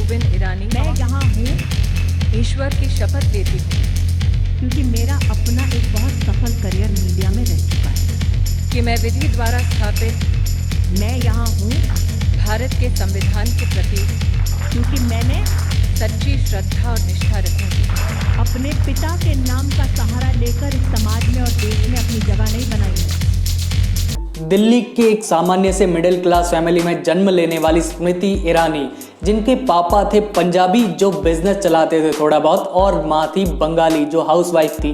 Rubin ईरानी मैं यहाँ हूँ ईश्वर की शपथ लेती हूँ क्योंकि मेरा अपना एक बहुत सफल करियर मीडिया में रह चुका है। कि मैं विधि द्वारा स्थापित मैं यहाँ हूँ भारत के संविधान के प्रति क्योंकि मैंने सच्ची श्रद्धा और निष्ठा रखूंगी। अपने पिता के नाम का सहारा लेकर इस समाज में और देश में अपनी जगह नहीं बनाई है। दिल्ली के एक सामान्य से मिडिल क्लास फैमिली में जन्म लेने वाली स्मृति ईरानी, जिनके पापा थे पंजाबी जो बिजनेस चलाते थे थोड़ा बहुत, और माँ थी बंगाली जो हाउसवाइफ थी।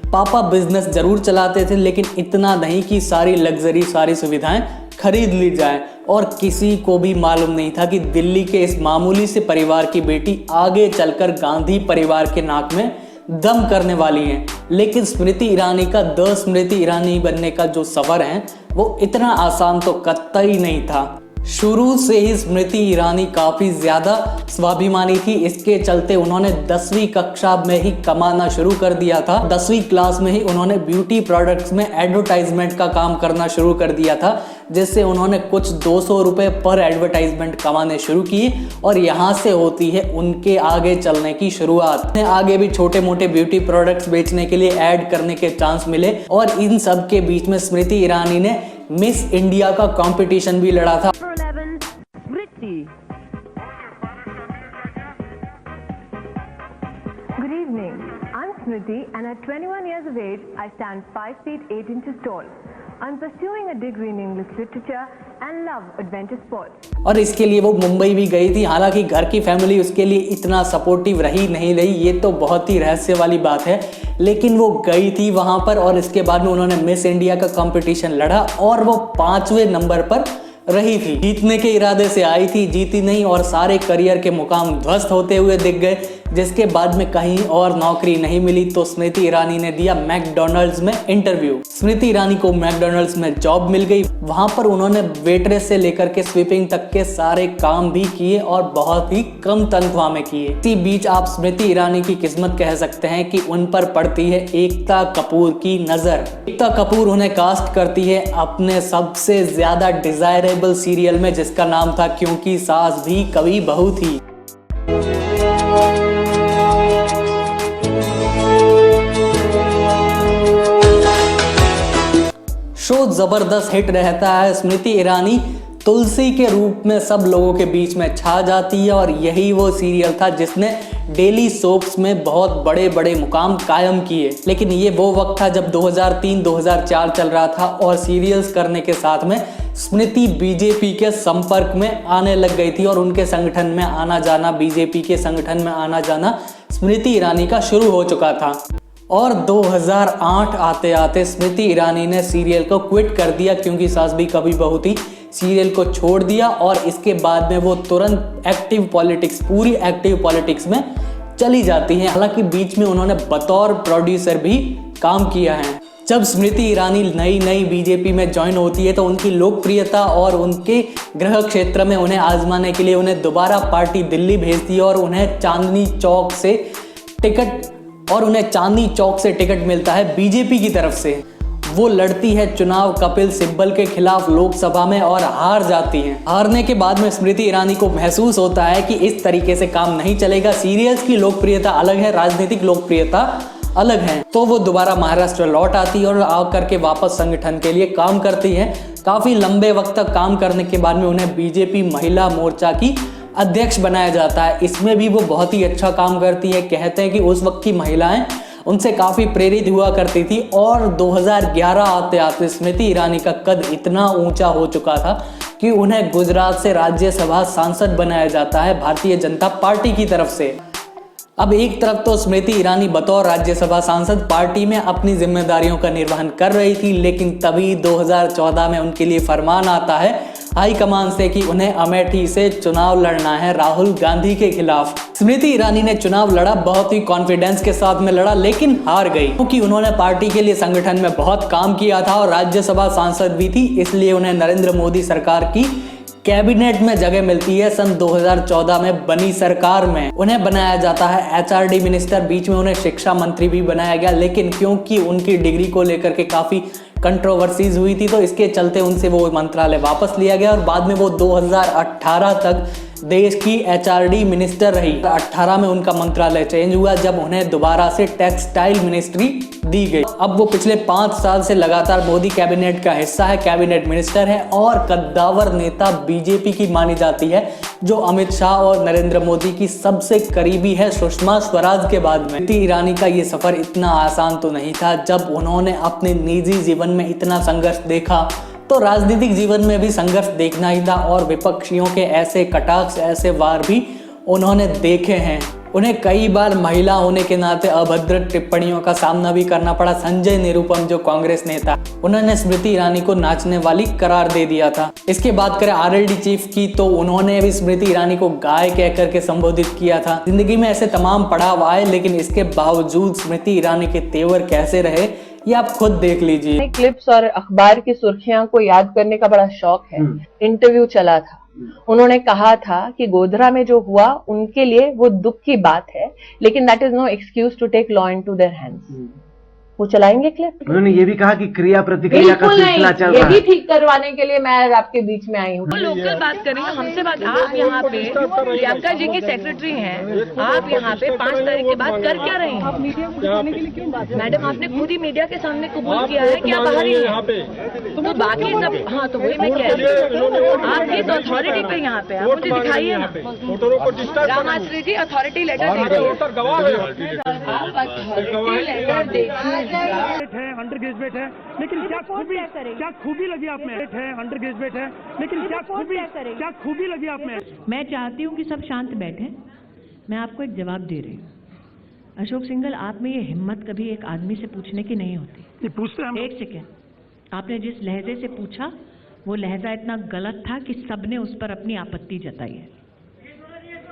पापा बिजनेस जरूर चलाते थे लेकिन इतना नहीं कि सारी लग्जरी, सारी सुविधाएं खरीद ली जाए, और किसी को भी मालूम नहीं था कि दिल्ली के इस मामूली से परिवार की बेटी आगे चलकर गांधी परिवार के नाक में दम करने वाली हैं। लेकिन स्मृति ईरानी का द स्मृति ईरानी बनने का जो सफ़र है वो इतना आसान तो कतई नहीं था। शुरू से ही स्मृति ईरानी काफ़ी ज़्यादा स्वाभिमानी थी। इसके चलते उन्होंने 10वीं कक्षा में ही कमाना शुरू कर दिया था। 10वीं क्लास में ही उन्होंने ब्यूटी प्रोडक्ट्स में एडवर्टाइजमेंट का काम करना शुरू कर दिया था, जिससे उन्होंने कुछ 200 रुपये पर एडवर्टाइजमेंट कमाने शुरू किए, और यहाँ से होती है उनके आगे चलने की शुरुआत। उन्हें आगे भी छोटे मोटे ब्यूटी प्रोडक्ट्स बेचने के लिए ऐड करने के चांस मिले, और इन सब के बीच में स्मृति ईरानी ने मिस इंडिया का कंपटीशन भी लड़ा था। Good evening. I'm Smriti and at 21 years of age, I stand 5 feet 8 inches tall. I'm pursuing a degree in English literature and love adventure sports. और इसके लिए वो मुंबई भी गई थी। हालांकि घर की फैमिली उसके लिए इतना सपोर्टिव रही नहीं रही, ये तो बहुत ही रहस्य वाली बात है, लेकिन वो गई थी वहाँ पर, और इसके बाद में उन्होंने मिस इंडिया का कंपटीशन लड़ा और वो 5वें नंबर पर रही थी। जीतने के इरादे से आई थी, जीती नहीं, और सारे करियर के मुकाम ध्वस्त होते हुए दिख गए। जिसके बाद में कहीं और नौकरी नहीं मिली तो स्मृति ईरानी ने दिया मैकडॉनल्ड्स में इंटरव्यू। स्मृति ईरानी को मैकडॉनल्ड्स में जॉब मिल गई। वहां पर उन्होंने वेटरेस से लेकर के स्वीपिंग तक के सारे काम भी किए, और बहुत ही कम तनख्वाह में किए। इसी बीच आप स्मृति ईरानी की किस्मत कह सकते हैं कि उन पर पड़ती है एकता कपूर की नजर। एकता कपूर उन्हें कास्ट करती है अपने सबसे ज्यादा डिजायरेबल सीरियल में, जिसका नाम था क्योंकि सास भी कभी बहू थी। शो जबरदस्त हिट रहता है। स्मृति ईरानी तुलसी के रूप में सब लोगों के बीच में छा जाती है, और यही वो सीरियल था जिसने डेली सोप्स में बहुत बड़े बड़े मुकाम कायम किए। लेकिन ये वो वक्त था जब 2003-2004 चल रहा था, और सीरियल्स करने के साथ में स्मृति बीजेपी के संपर्क में आने लग गई थी, और उनके संगठन में आना जाना, बीजेपी के संगठन में आना जाना स्मृति ईरानी का शुरू हो चुका था। और 2008 आते आते स्मृति ईरानी ने सीरियल को क्विट कर दिया, क्योंकि सास भी कभी बहू थी। सीरियल को छोड़ दिया, और इसके बाद में वो तुरंत एक्टिव पॉलिटिक्स, पूरी एक्टिव पॉलिटिक्स में चली जाती हैं। हालांकि बीच में उन्होंने बतौर प्रोड्यूसर भी काम किया है। जब स्मृति ईरानी नई बीजेपी में ज्वाइन होती है तो उनकी लोकप्रियता और उनके गृह क्षेत्र में उन्हें आजमाने के लिए उन्हें दोबारा पार्टी दिल्ली भेजती है, और उन्हें चांदनी चौक से टिकट मिलता है बीजेपी की तरफ से। वो लड़ती है चुनाव कपिल सिब्बल के खिलाफ लोकसभा में और हार जाती हैं। हारने के बाद में स्मृति ईरानी को महसूस होता है कि इस तरीके से काम नहीं चलेगा, सीरियल्स की लोकप्रियता अलग है, राजनीतिक लोकप्रियता अलग है। तो वो दोबारा महाराष्ट्र लौट आती है और आकर के वापस संगठन के लिए काम करती है। काफ़ी लंबे वक्त तक काम करने के बाद में उन्हें बीजेपी महिला मोर्चा की अध्यक्ष बनाया जाता है। इसमें भी वो बहुत ही अच्छा काम करती है। कहते हैं कि उस वक्त की महिलाएं उनसे काफ़ी प्रेरित हुआ करती थी, और 2011 आते आते स्मृति ईरानी का कद इतना ऊंचा हो चुका था कि उन्हें गुजरात से राज्यसभा सांसद बनाया जाता है भारतीय जनता पार्टी की तरफ से। अब एक तरफ तो स्मृति ईरानी बतौर राज्यसभा सांसद पार्टी में अपनी जिम्मेदारियों का निर्वहन कर रही थी, लेकिन तभी 2014 में उनके लिए फरमान आता है हाईकमान से कि उन्हें अमेठी से चुनाव लड़ना है राहुल गांधी के खिलाफ। स्मृति ईरानी ने चुनाव लड़ा, बहुत ही कॉन्फिडेंस के साथ में लड़ा, लेकिन हार गई, क्योंकि उन्होंने पार्टी के लिए संगठन में बहुत काम किया था और राज्यसभा सांसद भी थी। इसलिए उन्हें नरेंद्र मोदी सरकार की कैबिनेट में जगह मिलती है। सन 2014 में बनी सरकार में उन्हें बनाया जाता है HRD मिनिस्टर, बीच में उन्हें शिक्षा मंत्री भी बनाया गया। लेकिन क्योंकि उनकी डिग्री को लेकर के काफ़ी कंट्रोवर्सीज हुई थी, तो इसके चलते उनसे वो मंत्रालय वापस लिया गया और बाद में वो 2018 तक देश की HRD मिनिस्टर रही। 18 में उनका मंत्रालय चेंज हुआ जब उन्हें दोबारा से टेक्सटाइल मिनिस्ट्री दी गई। अब वो पिछले 5 साल से लगातार मोदी कैबिनेट का हिस्सा है, कैबिनेट मिनिस्टर है और कद्दावर नेता बीजेपी की मानी जाती है, जो अमित शाह और नरेंद्र मोदी की सबसे करीबी है सुषमा स्वराज के बाद में। स्मृति ईरानी का ये सफर इतना आसान तो नहीं था। जब उन्होंने अपने निजी जीवन में इतना संघर्ष देखा तो राजनीतिक जीवन में भी संघर्ष देखना ही था और विपक्षियों के ऐसे कटाक्ष, ऐसे वार भी उन्होंने देखे हैं। उन्हें कई बार महिला होने के नाते अभद्र टिप्पणियों का सामना भी करना पड़ा। संजय निरुपम जो कांग्रेस नेता, उन्होंने स्मृति ईरानी को नाचने वाली करार दे दिया था। इसके बात करें RLD चीफ की, तो उन्होंने भी स्मृति ईरानी को गाय कह करके संबोधित किया था। जिंदगी में ऐसे तमाम पड़ाव आए, लेकिन इसके बावजूद स्मृति ईरानी के तेवर कैसे रहे ये आप खुद देख लीजिए। क्लिप्स और अखबार की सुर्खियां को याद करने का बड़ा शौक है। इंटरव्यू चला था, उन्होंने कहा था कि गोधरा में जो हुआ उनके लिए वो दुख की बात है, लेकिन that is no excuse to take law into their hands. वो चलाएंगे क्लिप। उन्होंने ये भी कहा कि क्रिया प्रतिक्रिया का सिलसिला चल रहा है। ये भी ठीक करवाने के लिए मैं आपके बीच में आई हूँ। लोकल बात करेंगे, हमसे बात। आप यहाँ पे प्रियंका जी की सेक्रेटरी हैं, आप यहाँ पे 5 तारीख के बाद कर क्या रहे हैं? मैडम, आपने खुद ही मीडिया के सामने कबूल किया है कि आप बाहर हैं। तो बाकी सब, हाँ, तो वही मैं कह रही हूँ, आप किस अथॉरिटी पे यहाँ पे, आप मुझे दिखाइए ना। रामाश्री जी अथॉरिटी लेटर देखिए। है अंडर ग्रेजुएट है, लेकिन क्या खूबी लगी आप में? है अंडर ग्रेजुएट है, लेकिन क्या खूबी लगी आप में? मैं चाहती हूँ कि सब शांत बैठें। मैं आपको एक जवाब दे रही हूँ। अशोक सिंघल, आप में ये हिम्मत कभी एक आदमी से पूछने की नहीं होती। ये पूछते हम। एक सेकेंड, आपने जिस लहजे से पूछा वो लहजा इतना गलत था कि सबने उस पर अपनी आपत्ति जताई है।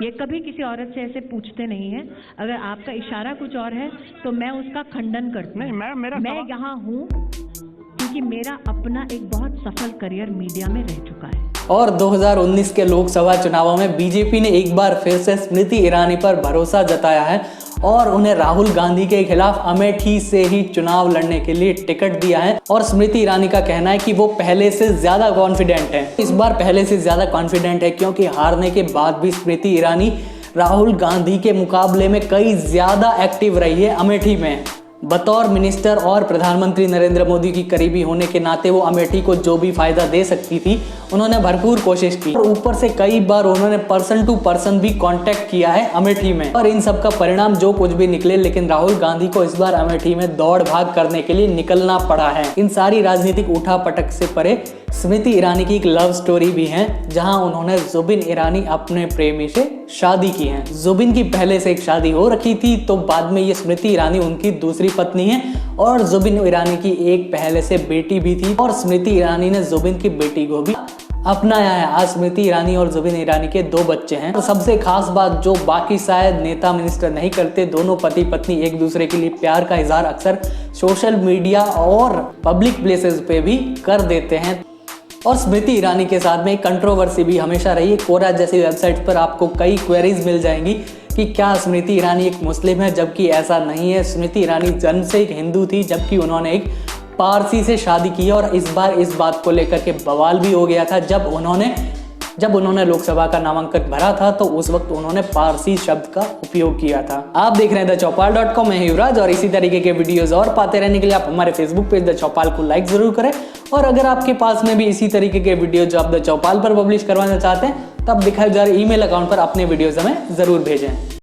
ये कभी किसी औरत से ऐसे पूछते नहीं है। अगर आपका इशारा कुछ और है तो मैं उसका खंडन करती हूँ। मैं यहाँ हूँ क्योंकि मेरा अपना एक बहुत सफल करियर मीडिया में रह चुका है। और 2019 के लोकसभा चुनावों में बीजेपी ने एक बार फिर से स्मृति ईरानी पर भरोसा जताया है और उन्हें राहुल गांधी के खिलाफ अमेठी से ही चुनाव लड़ने के लिए टिकट दिया है। और स्मृति ईरानी का कहना है कि वो पहले से ज्यादा कॉन्फिडेंट है। इस बार पहले से ज्यादा कॉन्फिडेंट है क्योंकि हारने के बाद भी स्मृति ईरानी राहुल गांधी के मुकाबले में कई ज्यादा एक्टिव रही है अमेठी में। बतौर मिनिस्टर और प्रधानमंत्री नरेंद्र मोदी की करीबी होने के नाते वो अमेठी को जो भी फायदा दे सकती थी उन्होंने भरपूर कोशिश की और ऊपर से कई बार उन्होंने पर्सन टू पर्सन भी कांटेक्ट किया है अमेठी में। और इन सब का परिणाम जो कुछ भी निकले, लेकिन राहुल गांधी को इस बार अमेठी में दौड़ भाग करने के लिए निकलना पड़ा है। इन सारी राजनीतिक उठापटक से परे स्मृति ईरानी की एक लव स्टोरी भी है, जहां उन्होंने जुबिन ईरानी अपने प्रेमी से शादी की है। जुबिन की पहले से एक शादी हो रखी थी, तो बाद में ये स्मृति ईरानी उनकी दूसरी पत्नी है और जुबिन ईरानी की एक पहले से बेटी भी थी और स्मृति ईरानी ने जुबिन की बेटी को भी अपनाया है। आज स्मृति ईरानी और जुबिन ईरानी के 2 बच्चे हैं। तो सबसे खास बात जो बाकी शायद नेता मिनिस्टर नहीं करते, दोनों पति पत्नी एक दूसरे के लिए प्यार का इजहार अक्सर सोशल मीडिया और पब्लिक प्लेसेस पे भी कर देते हैं। और स्मृति ईरानी के साथ में एक कंट्रोवर्सी भी हमेशा रही है। कोरा जैसी वेबसाइट पर आपको कई क्वेरीज मिल जाएंगी कि क्या स्मृति ईरानी एक मुस्लिम है, जबकि ऐसा नहीं है। स्मृति ईरानी जन्म से एक हिंदू थी, जबकि उन्होंने एक पारसी से शादी की और इस बार इस बात को लेकर के बवाल भी हो गया था। जब उन्होंने लोकसभा का नामांकन भरा था तो उस वक्त उन्होंने पारसी शब्द का उपयोग किया था। आप देख रहे हैं thechopal.com, मैं युवराज, और इसी तरीके के वीडियोस और पाते रहने के लिए आप हमारे फेसबुक पेज द चौपाल को लाइक जरूर करें। और अगर आपके पास में भी इसी तरीके के वीडियो जो आप द चौपाल पर पब्लिश करवाना चाहते हैं, तब दिखाए जा रहे ईमेल अकाउंट पर अपने वीडियोस हमें जरूर भेजें।